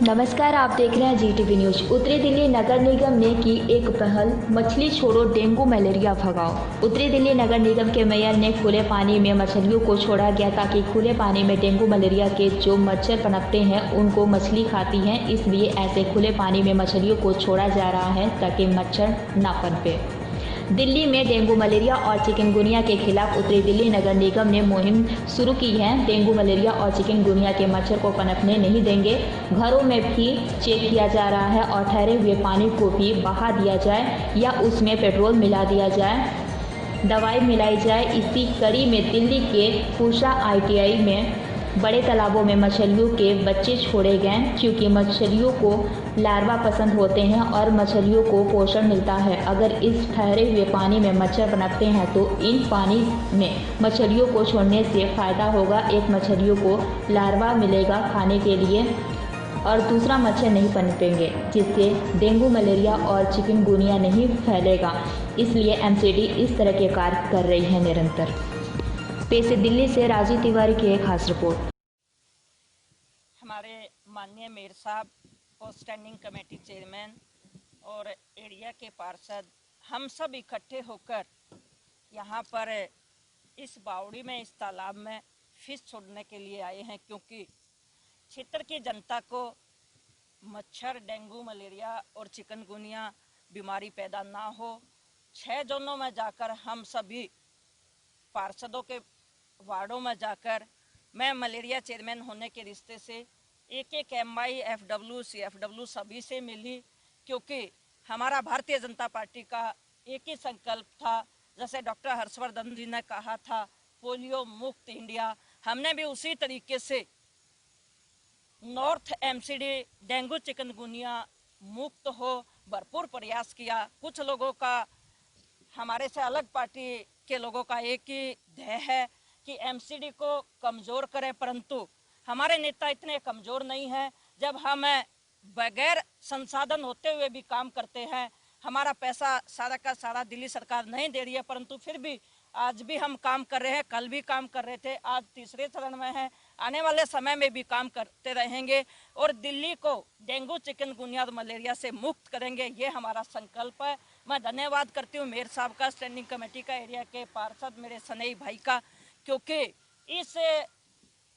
नमस्कार, आप देख रहे हैं जीटीवी न्यूज। उत्तरी दिल्ली नगर निगम ने की एक पहल, मछली छोड़ो डेंगू मलेरिया भगाओ। उत्तरी दिल्ली नगर निगम के मेयर ने खुले पानी में मछलियों को छोड़ा गया ताकि खुले पानी में डेंगू मलेरिया के जो मच्छर पनपते हैं उनको मछली खाती हैं, इसलिए ऐसे खुले पानी में मछलियों को छोड़ा जा रहा है ताकि मच्छर ना पनपे। दिल्ली में डेंगू मलेरिया और चिकनगुनिया के खिलाफ उत्तरी दिल्ली नगर निगम ने मुहिम शुरू की है। डेंगू मलेरिया और चिकनगुनिया के मच्छर को पनपने नहीं देंगे। घरों में भी चेक किया जा रहा है और ठहरे हुए पानी को भी बहा दिया जाए या उसमें पेट्रोल मिला दिया जाए, दवाई मिलाई जाए। इसी कड़ी में दिल्ली के पूसा ITI में बड़े तालाबों में मछलियों के बच्चे छोड़े गए, क्योंकि मछलियों को लार्वा पसंद होते हैं और मछलियों को पोषण मिलता है। अगर इस ठहरे हुए पानी में मच्छर पनपते हैं तो इन पानी में मछलियों को छोड़ने से फ़ायदा होगा। एक, मछलियों को लार्वा मिलेगा खाने के लिए और दूसरा, मच्छर नहीं पनपेंगे, जिससे डेंगू मलेरिया और चिकनगुनिया नहीं फैलेगा। इसलिए MCD इस तरह के कार्य कर रही है निरंतर। पेश है दिल्ली से राजीव तिवारी की एक खास रिपोर्ट। हमारे माननीय मेयर साहब और स्टैंडिंग कमेटी चेयरमैन और एरिया के पार्षद, हम सब इकट्ठे होकर यहाँ पर इस बावड़ी में, इस तालाब में फिश छोड़ने के लिए आए हैं, क्योंकि क्षेत्र की जनता को मच्छर, डेंगू, मलेरिया और चिकनगुनिया बीमारी पैदा ना हो। 6 जोनों में जाकर हम सभी पार्षदों के वार्डों में जाकर, मैं मलेरिया चेयरमैन होने के रिश्ते से एक MI, FW, CFW सभी से मिली, क्योंकि हमारा भारतीय जनता पार्टी का एक ही संकल्प था। जैसे डॉक्टर हर्षवर्धन जी ने कहा था, पोलियो मुक्त इंडिया, हमने भी उसी तरीके से नॉर्थ MCD डेंगू चिकनगुनिया मुक्त हो भरपूर प्रयास किया। कुछ लोगों का, हमारे से अलग पार्टी के लोगों का एक ही ध्येय है कि MCD को कमज़ोर करें, परंतु हमारे नेता इतने कमज़ोर नहीं हैं। जब हम बगैर संसाधन होते हुए भी काम करते हैं, हमारा पैसा सारा का सारा दिल्ली सरकार नहीं दे रही है, परंतु फिर भी आज भी हम काम कर रहे हैं, कल भी काम कर रहे थे, आज तीसरे चरण में है, आने वाले समय में भी काम करते रहेंगे और दिल्ली को डेंगू, चिकनगुनिया और मलेरिया से मुक्त करेंगे, ये हमारा संकल्प है। मैं धन्यवाद करती हूँ मेयर साहब का, स्टैंडिंग कमेटी का, एरिया के पार्षद मेरे सनई भाई का, क्योंकि इस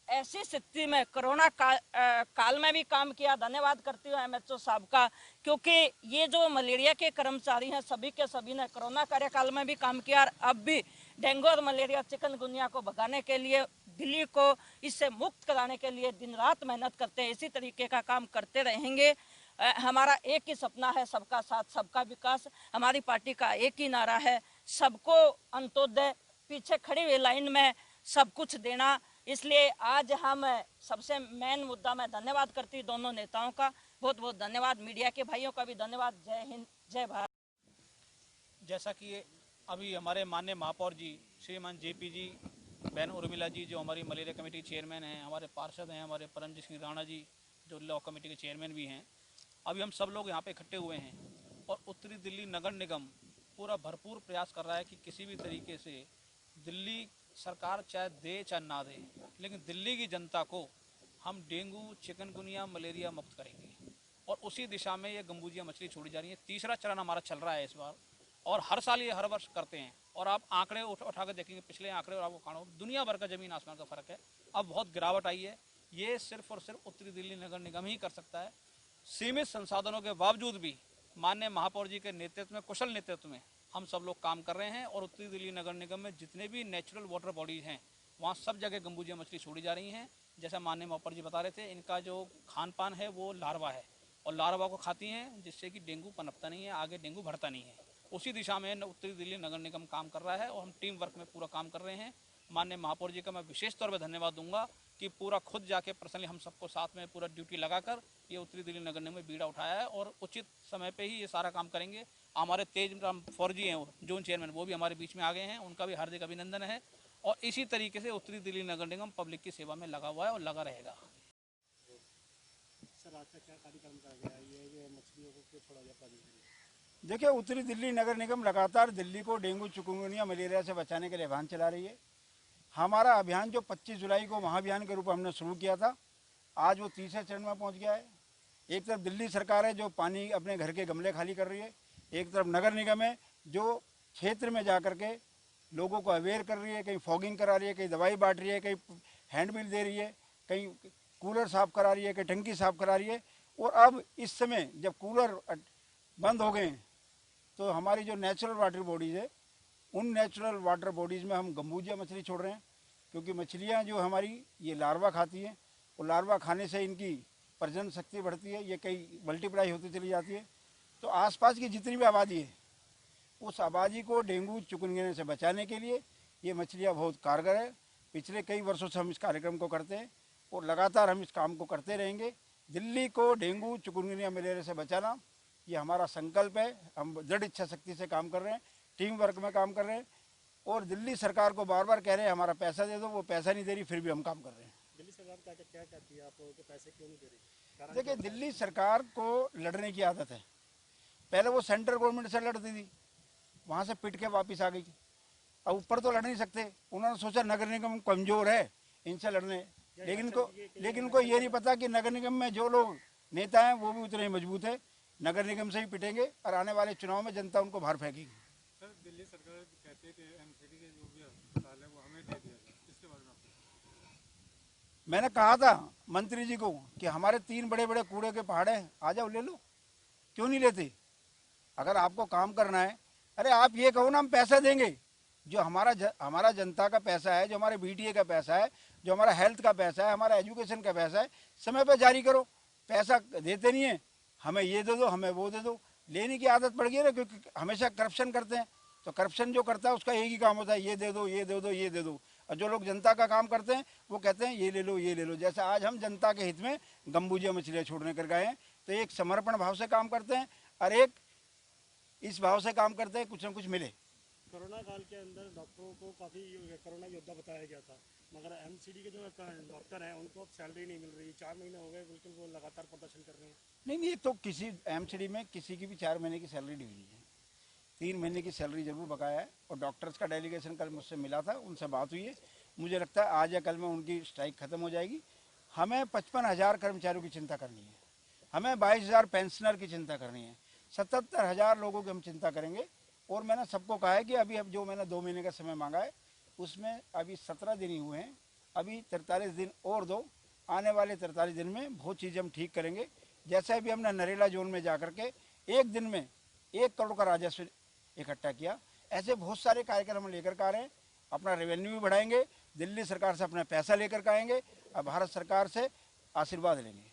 ऐसी स्थिति में कोरोना काल में भी काम किया। धन्यवाद करती हूँ MHO साहब का, क्योंकि ये जो मलेरिया के कर्मचारी हैं सभी के सभी ने कोरोना कार्यकाल में भी काम किया और अब भी डेंगू और मलेरिया, चिकनगुनिया को भगाने के लिए, दिल्ली को इससे मुक्त कराने के लिए दिन रात मेहनत करते हैं। इसी तरीके का काम करते रहेंगे। हमारा एक ही सपना है, सबका साथ सबका विकास। हमारी पार्टी का एक ही नारा है, सबको अंत्योदय, पीछे खड़ी हुई लाइन में सब कुछ देना। इसलिए आज हम सबसे मेन मुद्दा में धन्यवाद करती हूँ दोनों नेताओं का, बहुत बहुत धन्यवाद। मीडिया के भाइयों का भी धन्यवाद। जय हिंद, जय भारत। जैसा कि अभी हमारे माननीय महापौर जी श्रीमान JP जी, बहन उर्मिला जी जो हमारी मलेरिया कमेटी चेयरमैन हैं, हमारे पार्षद हैं, हमारे परमजीत सिंह राणा जी जो लॉ कमेटी के चेयरमैन भी हैं, अभी हम सब लोग यहाँ पे इकट्ठे हुए हैं और उत्तरी दिल्ली नगर निगम पूरा भरपूर प्रयास कर रहा है कि किसी भी तरीके से दिल्ली सरकार चाहे दे चाहे ना दे, लेकिन दिल्ली की जनता को हम डेंगू, चिकनगुनिया, मलेरिया मुक्त करेंगे और उसी दिशा में ये गंबूजिया मछली छोड़ी जा रही है। तीसरा चरण हमारा चल रहा है इस बार और हर साल ये हर वर्ष करते हैं और आप आंकड़े उठा कर देखेंगे, पिछले आंकड़े और आपको कानो दुनिया भर का जमीन आसमान का फर्क है। अब बहुत गिरावट आई है, ये सिर्फ और सिर्फ उत्तरी दिल्ली नगर निगम ही कर सकता है। सीमित संसाधनों के बावजूद भी माननीय महापौर जी के नेतृत्व में, कुशल नेतृत्व में हम सब लोग काम कर रहे हैं और उत्तरी दिल्ली नगर निगम में जितने भी नेचुरल वाटर बॉडीज हैं वहाँ सब जगह गंबूजिया मछली छोड़ी जा रही हैं। जैसा माननीय महापौर जी बता रहे थे, इनका जो खान पान है वो लार्वा है और लार्वा को खाती हैं, जिससे कि डेंगू पनपता नहीं है, आगे डेंगू बढ़ता नहीं है। उसी दिशा में उत्तरी दिल्ली नगर निगम काम कर रहा है और हम टीम वर्क में पूरा काम कर रहे हैं। माननीय महापौर जी का मैं विशेष तौर पर धन्यवाद दूंगा कि पूरा खुद जाके पर्सनली हम सबको साथ में पूरा ड्यूटी लगाकर ये उत्तरी दिल्ली नगर निगम में बीड़ा उठाया है और उचित समय पे ही ये सारा काम करेंगे। हमारे तेज राम फौजी हैं जोन चेयरमैन, वो भी हमारे बीच में आ गए हैं, उनका भी हार्दिक अभिनंदन है और इसी तरीके से उत्तरी दिल्ली नगर निगम पब्लिक की सेवा में लगा हुआ है और लगा रहेगा। सर, आज का क्या कार्यक्रम का गया ये मछलियों को क्यों छोड़ा जाता है? देखिए, उत्तरी दिल्ली नगर निगम लगातार दिल्ली को डेंगू, चिकनगुनिया, मलेरिया से बचाने के लिए अभियान चला रही है। हमारा अभियान जो 25 जुलाई को महाअभियान के रूप में हमने शुरू किया था, आज वो तीसरे चरण में पहुंच गया है। एक तरफ दिल्ली सरकार है जो पानी अपने घर के गमले खाली कर रही है, एक तरफ नगर निगम है जो क्षेत्र में जा कर के लोगों को अवेयर कर रही है, कहीं फॉगिंग करा रही है, कहीं दवाई बांट रही है, कहीं हैंडबिल दे रही है, कहीं कूलर साफ करा रही है, कहीं टंकी साफ करा रही है। और अब इस समय जब कूलर बंद हो गए तो हमारी जो नेचुरल वाटर बॉडीज़ है उन नेचुरल वाटर बॉडीज़ में हम गंबूजिया मछली छोड़ रहे हैं, क्योंकि मछलियाँ जो हमारी ये लार्वा खाती हैं और लार्वा खाने से इनकी प्रजनन शक्ति बढ़ती है, ये कई मल्टीप्लाई होती चली जाती है। तो आसपास की जितनी भी आबादी है उस आबादी को डेंगू चिकनगुनिया से बचाने के लिए ये मछलियाँ बहुत कारगर है। पिछले कई वर्षों से हम इस कार्यक्रम को करते हैं और लगातार हम इस काम को करते रहेंगे। दिल्ली को डेंगू चिकनगुनिया मलेरिया से बचाना ये हमारा संकल्प है। हम दृढ़ इच्छा शक्ति से काम कर रहे हैं, टीम वर्क में काम कर रहे हैं और दिल्ली सरकार को बार बार कह रहे हैं हमारा पैसा दे दो, वो पैसा नहीं दे रही, फिर भी हम काम कर रहे हैं। दिल्ली सरकार क्या कहती है, आप लोगों के पैसे क्यों नहीं दे रही? देखिए, दिल्ली सरकार को लड़ने की आदत है। पहले वो सेंट्रल गवर्नमेंट से लड़ती थी, वहाँ से पिट के वापस आ गई। अब ऊपर तो लड़ नहीं सकते, उन्होंने सोचा नगर निगम कमज़ोर है इनसे लड़ने, लेकिन उनको ये नहीं पता कि नगर निगम में जो लोग नेता हैं वो भी उतने ही मजबूत है, नगर निगम से ही पिटेंगे और आने वाले चुनाव में जनता उनको बाहर फेंकेगी। सर, दिल्ली सरकार कहती है कि एमसीडी के जो भी अस्पताल है वो हमें दे दिया जाए, इसके बारे में आपको? मैंने कहा था मंत्री जी को कि हमारे 3 बड़े बड़े कूड़े के पहाड़ हैं, आ जाओ ले लो, क्यों नहीं लेते? अगर आपको काम करना है, अरे आप ये कहो ना हम पैसा देंगे, जो हमारा जनता का पैसा है, जो हमारे बीटीए का पैसा है, जो हमारा हेल्थ का पैसा है, हमारा एजुकेशन का पैसा है, समय पर जारी करो। पैसा देते नहीं है, हमें ये दे दो, हमें वो दे दो, लेने की आदत पड़ गई है ना, क्योंकि हमेशा करप्शन करते हैं। तो करप्शन जो करता है उसका एक ही काम होता है, ये दे दो, ये दे दो, ये दे दो। और जो लोग जनता का काम करते हैं वो कहते हैं ये ले लो, ये ले लो। जैसे आज हम जनता के हित में गंबूजिया मछलियाँ छोड़ने कर गए हैं, तो एक समर्पण भाव से काम करते हैं और एक इस भाव से काम करते हैं कुछ न कुछ मिले। कोरोना काल के अंदर डॉक्टरों को काफ़ी कोरोना योद्धा बताया गया था, मगर एमसीडी के जो डॉक्टर हैं उनको अब सैलरी नहीं मिल रही। 4 महीने हो गए, बिल्कुल वो लगातार प्रदर्शन कर रहे हैं। नहीं, तो किसी एमसीडी में किसी की भी 4 महीने की सैलरी नहीं हुई है, 3 महीने की सैलरी जरूर बकाया है। और डॉक्टर्स का डेलीगेशन कल मुझसे मिला था, उनसे बात हुई है। मुझे लगता है आज या कल में उनकी स्ट्राइक खत्म हो जाएगी। हमें 55,000 कर्मचारियों की चिंता करनी है, हमें 22,000 पेंशनर की चिंता करनी है, 77,000 लोगों की हम चिंता करेंगे। और मैंने सबको कहा है कि अभी अब जो मैंने 2 महीने का समय मांगा है उसमें अभी 17 दिन ही हुए हैं, अभी 43 दिन और दो। आने वाले 43 दिन में बहुत चीज़ें हम ठीक करेंगे। जैसे अभी हमने नरेला जोन में जा कर के एक दिन में 1 करोड़ का राजस्व इकट्ठा किया, ऐसे बहुत सारे कार्यक्रम हम लेकर के आ रहे हैं। अपना रेवेन्यू भी बढ़ाएंगे, दिल्ली सरकार से अपना पैसा लेकर के आएंगे और भारत सरकार से आशीर्वाद लेंगे।